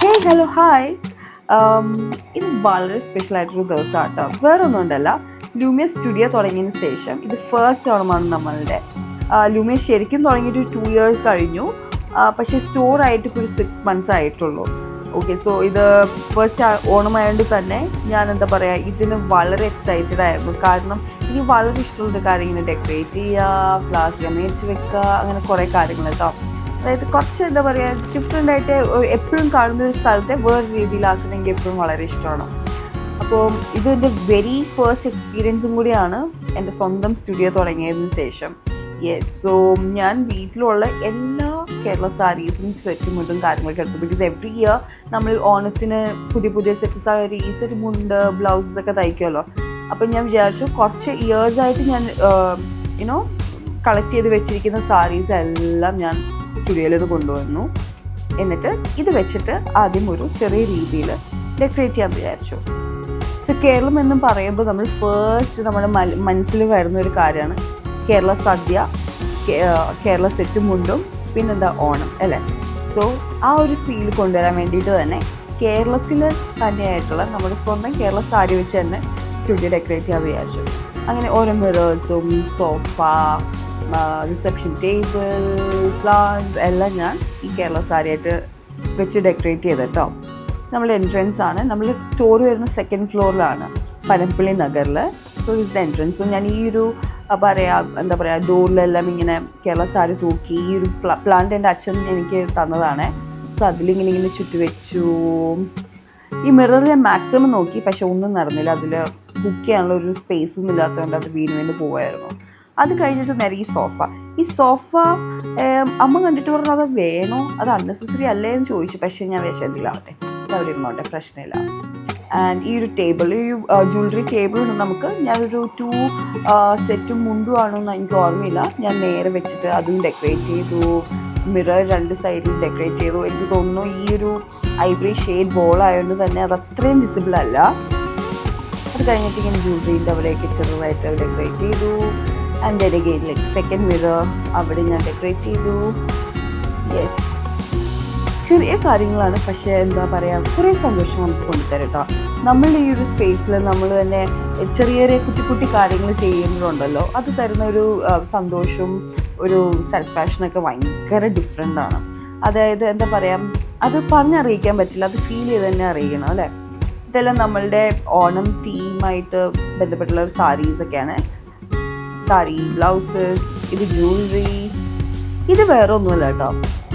Hey hello hi ഇത് വളരെ special ആയിട്ടൊരു ദിവസമാണ് കേട്ടോ. വേറൊന്നും ഉണ്ടല്ല, ലൂമിയ സ്റ്റുഡിയോ തുടങ്ങിയതിന് ശേഷം ഇത് ഫസ്റ്റ് ഓണമാണ് നമ്മളുടെ. ലൂമിയ ശരിക്കും തുടങ്ങിയിട്ട് 2 years കഴിഞ്ഞു, പക്ഷേ സ്റ്റോറായിട്ട് ഇപ്പോൾ ഒരു 6 months ആയിട്ടുള്ളൂ. ഓക്കെ, സോ ഇത് ഫസ്റ്റ് ഓണമായതുകൊണ്ട് തന്നെ ഞാൻ എന്താ പറയുക, ഇതിന് വളരെ എക്സൈറ്റഡ് ആയിരുന്നു. കാരണം എനിക്ക് വളരെ ഇഷ്ടമുള്ളൊരു കാര്യം ഇങ്ങനെ ഡെക്കറേറ്റ് ചെയ്യുക, ഫ്ലവേഴ്സ് മേടിച്ച് വെക്കുക, അങ്ങനെ കുറേ കാര്യങ്ങൾ കേട്ടോ. അതായത് കുറച്ച് എന്താ പറയുക, ഡിഫറെൻ്റ് ആയിട്ട് എപ്പോഴും കാണുന്ന ഒരു സ്ഥലത്തെ വേറെ രീതിയിലാക്കണമെങ്കിൽ എപ്പോഴും വളരെ ഇഷ്ടമാണ്. അപ്പോൾ ഇതെൻ്റെ വെരി ഫസ്റ്റ് എക്സ്പീരിയൻസും കൂടിയാണ് എൻ്റെ സ്വന്തം സ്റ്റുഡിയോ തുടങ്ങിയതിന് ശേഷം. യെസ്, സോ ഞാൻ വീട്ടിലുള്ള എല്ലാ കേരള സാരീസും സെറ്റും മുണ്ടും കാര്യങ്ങളൊക്കെ എടുത്തു. ബിക്കോസ് എവറി ഇയർ നമ്മൾ ഓണത്തിന് പുതിയ പുതിയ സെറ്റ് സാരി, സെറ്റ് മുണ്ട്, ബ്ലൗസസ് ഒക്കെ തയ്ക്കുമല്ലോ. അപ്പം ഞാൻ വിചാരിച്ചു കുറച്ച് ഇയേഴ്സായിട്ട് ഞാൻ കളക്ട് ചെയ്ത് വെച്ചിരിക്കുന്ന സാരീസ് എല്ലാം ഞാൻ സ്റ്റുഡിയോയിൽ ഇത് കൊണ്ടുവന്നു. എന്നിട്ട് ഇത് വെച്ചിട്ട് ആദ്യം ഒരു ചെറിയ രീതിയിൽ ഡെക്കറേറ്റ് ചെയ്യാൻ വിചാരിച്ചു. സോ കേരളം എന്നും പറയുമ്പോൾ നമ്മൾ ഫസ്റ്റ് നമ്മുടെ മനസ്സിൽ വരുന്ന ഒരു കാര്യമാണ് കേരള സദ്യ, കേരള സെറ്റും മുണ്ടും, പിന്നെന്താ ഓണം അല്ലേ. സോ ആ ഒരു ഫീൽ കൊണ്ടുവരാൻ വേണ്ടിയിട്ട് തന്നെ കേരളത്തിൽ തന്നെയായിട്ടുള്ള നമ്മുടെ സ്വന്തം കേരള സാരി വെച്ച് തന്നെ സ്റ്റുഡിയോ ഡെക്കറേറ്റ് ചെയ്യാൻ വിചാരിച്ചു. അങ്ങനെ ഓരോ മിറേഴ്സും, സോഫ, റിസപ്ഷൻ ടേബിൾ, ഫ്ലവേഴ്സ് എല്ലാം ഞാൻ ഈ കേരള സാരിയായിട്ട് വെച്ച് ഡെക്കറേറ്റ് ചെയ്തിട്ടോ. നമ്മൾ എൻട്രൻസ് ആണ്, നമ്മൾ സ്റ്റോർ വരുന്ന 2nd floorലാണ്, പനമ്പള്ളി നഗറിൽ. So is the entrance. So ഞാൻ ഈ ഒരു എന്താ പറയുക, ഡോറിലെല്ലാം ഇങ്ങനെ കേരള സാരി തൂക്കി. ഈ ഒരു പ്ലാന്റ് എൻ്റെ അച്ഛൻ എനിക്ക് തന്നതാണ്. സോ അതിലിങ്ങനെ ചുറ്റി വെച്ചു. ഈ മിററിൽ മാക്സിമം നോക്കി, പക്ഷെ ഒന്നും നടന്നില്ല. അതിൽ ബുക്ക് ചെയ്യാനുള്ള ഒരു സ്പേസും ഇല്ലാത്തതുകൊണ്ട് അത് വീണ് പോവായിരുന്നു. അത് കഴിഞ്ഞിട്ട് നേരെ ഈ സോഫ അമ്മ കണ്ടിട്ട് പറഞ്ഞു അത് വേണോ, അത് അൺനെസസറി അല്ലേ എന്ന് ചോദിച്ചു. പക്ഷേ ഞാൻ വിഷയത്തിലാവട്ടെ, അത് അവിടെ ഇരുന്നോട്ടെ, പ്രശ്നമില്ല. ആൻഡ് ഈ ഒരു ടേബിൾ, ഈ ജ്വല്ലറി ടേബിളുണ്ട് നമുക്ക്. ഞാനൊരു 2 സെറ്റും മുണ്ടും ആണോന്ന് എനിക്ക് ഓർമ്മയില്ല. ഞാൻ നേരെ വെച്ചിട്ട് അതും ഡെക്കറേറ്റ് ചെയ്തു. മിറർ 2 സൈഡിൽ ഡെക്കറേറ്റ് ചെയ്തു. എനിക്ക് തോന്നുന്നു ഈ ഒരു ഐവറി ഷെയ്ഡ് ബോൾ ആയതുകൊണ്ട് തന്നെ അത് അത്രയും വിസിബിൾ അല്ല. അത് കഴിഞ്ഞിട്ട് ഇങ്ങനെ ജ്വല്ലറീൻ്റെ അവിടെയൊക്കെ ചെറുതായിട്ട് ഡെക്കറേറ്റ് ചെയ്തു. And then again second mirror അവിടെ ഞാൻ ഡെക്കറേറ്റ് ചെയ്തു. യെസ്, ചെറിയ കാര്യങ്ങളാണ്, പക്ഷേ എന്താ പറയുക, കുറേ സന്തോഷം നമുക്ക് കൊണ്ടുതരും കേട്ടോ. നമ്മളുടെ ഈ ഒരു സ്പേസിൽ നമ്മൾ തന്നെ ചെറിയ ചെറിയ കുട്ടി കുട്ടി കാര്യങ്ങൾ ചെയ്യുന്നുണ്ടല്ലോ, അത് തരുന്ന ഒരു സന്തോഷവും ഒരു സാറ്റിസ്ഫാക്ഷനൊക്കെ ഭയങ്കര ഡിഫറെൻ്റ് ആണ്. അതായത് എന്താ പറയുക, അത് പറഞ്ഞറിയിക്കാൻ പറ്റില്ല, അത് ഫീൽ ചെയ്ത് തന്നെ അറിയണം അല്ലേ. ഇതെല്ലാം നമ്മളുടെ ഓണം തീമായിട്ട് ബന്ധപ്പെട്ടുള്ള ഒരു സാരീസൊക്കെയാണ്. സാരി, ബ്ലൗസസ്, ഇത് ജ്വല്ലറി. ഇത് വേറെ ഒന്നുമല്ല കേട്ടോ,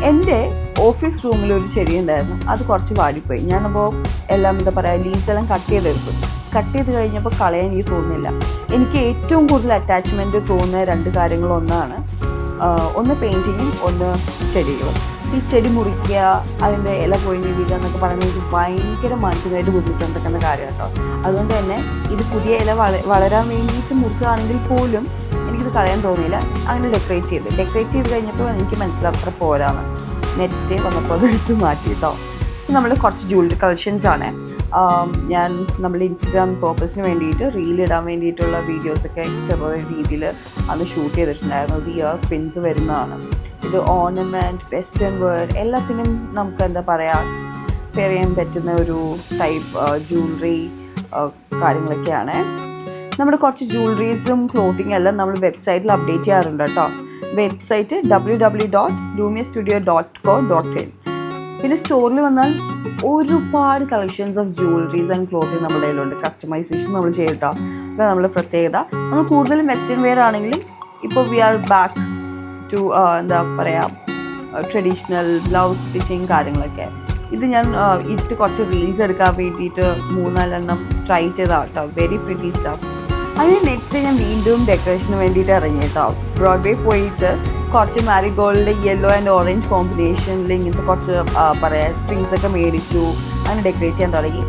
എൻ്റെ ഓഫീസ് റൂമിൽ ഒരു ചെടി ഉണ്ടായിരുന്നു, അത് കുറച്ച് വാടിപ്പോയി. ഞാനപ്പോൾ എല്ലാം എന്താ പറയുക, ലീവ്സെല്ലാം കട്ട് ചെയ്തെടുത്തു. കട്ട് ചെയ്ത് കഴിഞ്ഞപ്പോൾ കളയാൻ എനിക്ക് തോന്നുന്നില്ല. എനിക്ക് ഏറ്റവും കൂടുതൽ അറ്റാച്ച്മെൻറ്റ് തോന്നുന്ന 2 കാര്യങ്ങൾ ഒന്ന് പെയിൻറ്റിങ്ങും, ഒന്ന് ചെടികളും. ഈ ചെടി മുറിക്കുക, അതിൻ്റെ ഇല പൊഴിഞ്ഞ് വീഴുക എന്നൊക്കെ പറയുന്നത് എനിക്ക് ഭയങ്കര മാനസികമായിട്ട് ബുദ്ധിമുട്ടുണ്ടാക്കുന്ന കാര്യം കേട്ടോ. അതുകൊണ്ട് തന്നെ ഇത് പുതിയ ഇല വളരാൻ വേണ്ടിയിട്ട് മുറിച്ചതാണെങ്കിൽ പോലും എനിക്കിത് കളയാൻ തോന്നിയില്ല. അങ്ങനെ ഡെക്കറേറ്റ് ചെയ്ത് കഴിഞ്ഞപ്പോൾ എനിക്ക് മനസ്സിലാത്ര പോരാന്ന്. നെക്സ്റ്റ് ഡേ വന്നപ്പോൾ അത് എടുത്ത് മാറ്റി കേട്ടോ. നമ്മൾ കുറച്ച് ജ്വല്ലറി കളക്ഷൻസാണ്. ഞാൻ നമ്മുടെ ഇൻസ്റ്റഗ്രാം പേർപ്പസിന് വേണ്ടിയിട്ട് റീലിടാൻ വേണ്ടിയിട്ടുള്ള വീഡിയോസൊക്കെ ചെറിയ രീതിയിൽ അന്ന് ഷൂട്ട് ചെയ്തിട്ടുണ്ടായിരുന്നു. ഇത് ഇയർ പിൻസ് വരുന്നതാണ്. ഇത് ഓർണമെൻറ്റ്, വെസ്റ്റേൺ വെയർ എല്ലാത്തിനും നമുക്ക് എന്താ പറയുക, പെയർ ചെയ്യാൻ പറ്റുന്ന ഒരു ടൈപ്പ് ജ്വല്ലറി കാര്യങ്ങളൊക്കെയാണ്. നമ്മുടെ കുറച്ച് ജ്വല്ലറീസും ക്ലോത്തിങ് എല്ലാം നമ്മൾ വെബ്സൈറ്റിൽ അപ്ഡേറ്റ് ചെയ്യാറുണ്ട് കേട്ടോ. Website www.lumiastudio.co.in. പിന്നെ സ്റ്റോറിൽ വന്നാൽ ഒരുപാട് collections of jewelleries and clothing നമ്മുടെ കയ്യിലുണ്ട്. കസ്റ്റമൈസേഷൻ നമ്മൾ ചെയ്യട്ടോ, അതാണ് നമ്മുടെ പ്രത്യേകത. നമ്മൾ കൂടുതലും വെസ്റ്റേൺ വെയർ ആണെങ്കിലും ഇപ്പോൾ വി ആർ ബാക്ക് ടു എന്താ പറയുക, ട്രഡീഷണൽ ബ്ലൗസ് സ്റ്റിച്ചിങ് കാര്യങ്ങളൊക്കെ. ഇത് ഞാൻ ഇട്ട് കുറച്ച് റീൽസ് എടുക്കാൻ വേണ്ടിയിട്ട് 3-4 എണ്ണം ട്രൈ ചെയ്തതാണ് കേട്ടോ. Very pretty stuff. അതിന് നെക്സ്റ്റ് ഡേ ഞാൻ വീണ്ടും ഡെക്കറേഷന് വേണ്ടിയിട്ട് ഇറങ്ങി കേട്ടോ. ബ്രോഡ്വേ പോയിട്ട് കുറച്ച് മാരിഗോൾഡ് യെല്ലോ ആൻഡ് ഓറഞ്ച് കോമ്പിനേഷനിൽ ഇങ്ങനത്തെ കുറച്ച് സ്ട്രിങ്സ് ഒക്കെ മേടിച്ചു. അങ്ങനെ ഡെക്കറേറ്റ് ചെയ്യാൻ തുടങ്ങി.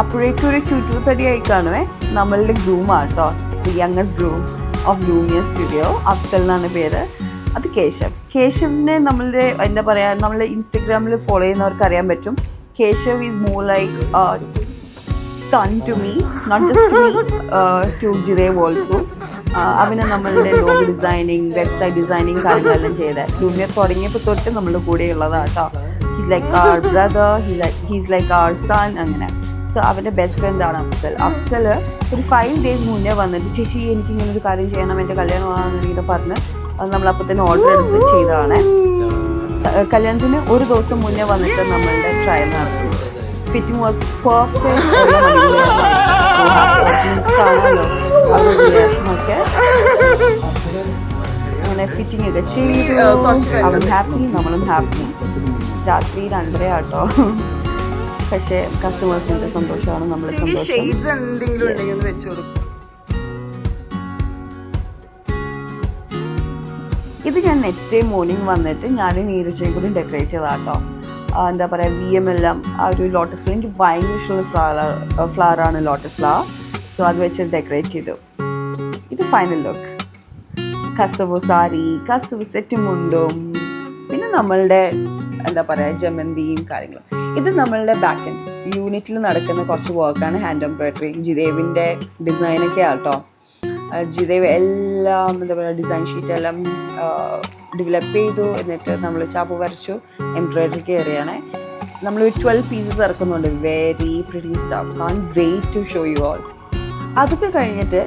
അപ്പോഴേക്കും ഒരു 2:30 ആയി കാണുമേ. നമ്മളുടെ ഗ്രൂമാണ് കേട്ടോ, the youngest groom of Lumia studio, Afsal എന്നാണ് പേര്. അത് കേശവിനെ നമ്മളുടെ എന്താ പറയുക, നമ്മളുടെ ഇൻസ്റ്റഗ്രാമിൽ ഫോളോ ചെയ്യുന്നവർക്ക് അറിയാൻ പറ്റും. Keshav is more like son to me, not just to me, to Jirev also. അവന് നമ്മളുടെ ലോഗോ ഡിസൈനിങ്, വെബ്സൈറ്റ് ഡിസൈനിങ് കാര്യങ്ങളെല്ലാം ചെയ്ത് ലൂമിയ തുടങ്ങിയപ്പോൾ തൊട്ട് നമ്മളുടെ കൂടെ ഉള്ളതാണ് കേട്ടോ. ഹീസ് ലൈക്ക് അവർ ബ്രദർ, ഹീസ് ലൈക്ക് അവർ സൺ അങ്ങനെ. സോ അവൻ്റെ ബെസ്റ്റ് ഫ്രണ്ടാണ് അഫ്സൽ. അഫ്സൽ ഒരു 5 days മുന്നേ വന്നിട്ട് ചേച്ചി എനിക്ക് ഇങ്ങനെ ഒരു കാര്യം ചെയ്യണം, എൻ്റെ കല്യാണമാണെന്നിങ്ങനെ പറഞ്ഞ് അത് നമ്മളപ്പോൾ തന്നെ ഓർഡർ എടുത്ത് ചെയ്തതാണ്. കല്യാണത്തിന് ഒരു ദിവസം മുന്നേ വന്നിട്ട് നമ്മളുടെ ട്രയൽ നടത്തി. Fitting was perfect. കാണാമല്ലോ അവരുടെ റിയാക്ഷനൊക്കെ. അങ്ങനെ ഫിറ്റിംഗ് ഒക്കെ ചെയ്തു. അവൻ ഹാപ്പി, നമ്മളും ഹാപ്പി. രാത്രി 2:30 ആട്ടോ. പക്ഷേ കസ്റ്റമേഴ്സിന്റെ സന്തോഷമാണ് നമ്മുടെ സന്തോഷം. ഇത് ഞാൻ നെക്സ്റ്റ് ഡേ മോർണിംഗ് വന്നിട്ട് ഞാൻ നീരജയും കൂടി ഡെക്കറേറ്റ് ചെയ്താട്ടോ. എന്താ പറയുക, VM എല്ലാം ആ ഒരു ലോട്ടസ് ഫ്ലവർ, എനിക്ക് ഭയങ്കര ഇഷ്ടമുള്ള ഫ്ലവറാണ് ലോട്ടസ് ഫ്ലവർ. സോ അത് വെച്ച് ഡെക്കറേറ്റ് ചെയ്തു. ഇത് ഫൈനൽ ലുക്ക്. കസവ് സാരി, കസവ് സെറ്റ് മുണ്ടും, പിന്നെ നമ്മളുടെ എന്താ പറയുക ജമന്തിയും കാര്യങ്ങളും. ഇത് നമ്മളുടെ ബാക്ക് എൻഡ് യൂണിറ്റിൽ നടക്കുന്ന കുറച്ച് വർക്കാണ്. ഹാൻഡ് എംബ്രോയിഡറി, ജിദേവിൻ്റെ ഡിസൈനൊക്കെ ആട്ടോ. ജിദേവ് എല്ലാം എന്താ പറയുക ഡിസൈൻ ഷീറ്റെല്ലാം ഡെവലപ്പ് ചെയ്തു. എന്നിട്ട് നമ്മൾ ചാപ്പ് വരച്ചു, എംബ്രോയിഡറി കയറിയാണ്. നമ്മൾ 12 pieces ഇറക്കുന്നുണ്ട്. Very pretty stuff. Can't wait to show you all. അതൊക്കെ കഴിഞ്ഞിട്ട്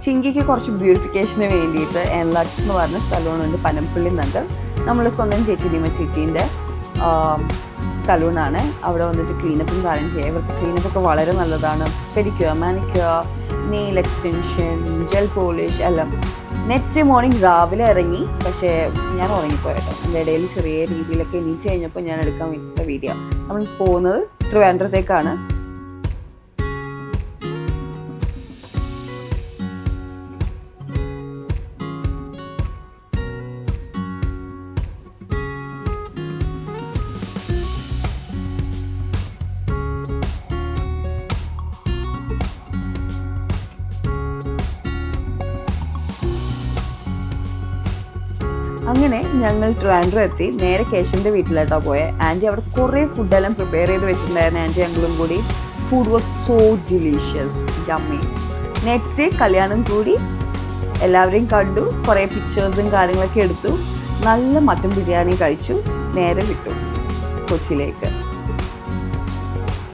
ചിങ്കിക്ക് കുറച്ച് ബ്യൂട്ടിഫിക്കേഷന് വേണ്ടിയിട്ട് എൻലക്സ് എന്ന് പറഞ്ഞ സലൂണുണ്ട് പനമ്പള്ളി നഗർ. നമ്മൾ സ്വന്തം ചേച്ചി ദീമ ചേച്ചീൻ്റെ സലൂണാണ്. അവിടെ വന്നിട്ട് ക്ലീനപ്പും കാര്യം ചെയ്യാം. ഇവർക്ക് ക്ലീനപ്പൊക്കെ വളരെ നല്ലതാണ്. Pedicure, manicure, nail extension, gel polish എല്ലാം. നെക്സ്റ്റ് ഡേ മോർണിംഗ് രാവിലെ ഇറങ്ങി. പക്ഷേ ഞാൻ ഉറങ്ങിപ്പോയിട്ടോ. എൻ്റെ ഇടയിൽ ചെറിയ രീതിയിലൊക്കെ എണീറ്റ് കഴിഞ്ഞപ്പോൾ ഞാൻ എടുക്കാൻ വേണ്ടിയിട്ട് വീഡിയോ. നമ്മൾ പോകുന്നത് ട്രിവാൻഡ്രത്തേക്കാണ്. അങ്ങനെ ഞങ്ങൾ ട്രിവാൻഡ്രം എത്തി. നേരെ കേശവൻ്റെ വീട്ടിലായിട്ടോ പോയത്. ആൻറ്റി അവിടെ കുറേ ഫുഡെല്ലാം പ്രിപ്പയർ ചെയ്ത് വെച്ചിട്ടുണ്ടായിരുന്നു. ആൻറ്റി ഞങ്ങളും കൂടി. Food was so delicious, yummy. Next day കല്യാണം കൂടി, എല്ലാവരെയും കണ്ടു, കുറേ പിക്ചേഴ്സും കാര്യങ്ങളൊക്കെ എടുത്തു. നല്ല മട്ടൻ ബിരിയാണി കഴിച്ചു. നേരെ വിട്ടു കൊച്ചിയിലേക്ക്.